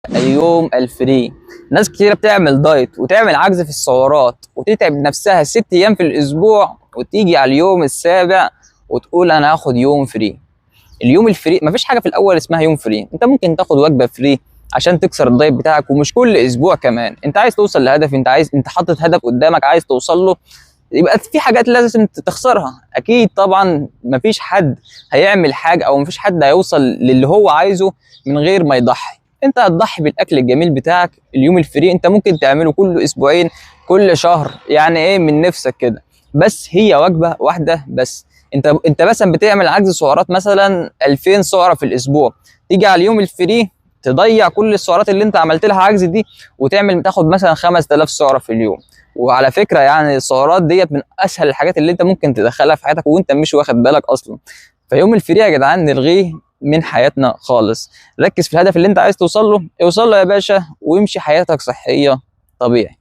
اليوم الفري. ناس كتيرة بتعمل دايت وتعمل عجز في السعرات وتتعب نفسها 6 ايام في الاسبوع، وتيجي على اليوم السابع وتقول انا هاخد يوم فري. اليوم الفري مفيش حاجه في الاول اسمها يوم فري، انت ممكن تاخد وجبه فري عشان تكسر الدايت بتاعك، ومش كل اسبوع كمان. انت عايز توصل لهدف، انت حاطط هدف قدامك عايز توصل له، يبقى في حاجات لازم تخسرها. اكيد طبعا مفيش حد هيعمل حاجه او مفيش حد هيوصل للي هو عايزه من غير ما يضحي. انت هتضحي بالاكل الجميل بتاعك. اليوم الفري انت ممكن تعمله كل اسبوعين، كل شهر، يعني ايه من نفسك كده، بس هي وجبه واحده بس. انت مثلا بتعمل عجز سعرات مثلا 2000 سعره في الاسبوع، تيجي على اليوم الفري تضيع كل السعرات اللي انت عملت لها عجز دي، تاخد مثلا 5000 سعره في اليوم. وعلى فكره يعني السعرات ديت من اسهل الحاجات اللي انت ممكن تدخلها في حياتك وانت مش واخد بالك اصلا. فيوم الفري يا جدعان نلغيه من حياتنا خالص. ركز في الهدف اللي انت عايز توصل له، اوصل له يا باشا، وامشي حياتك صحيه طبيعي.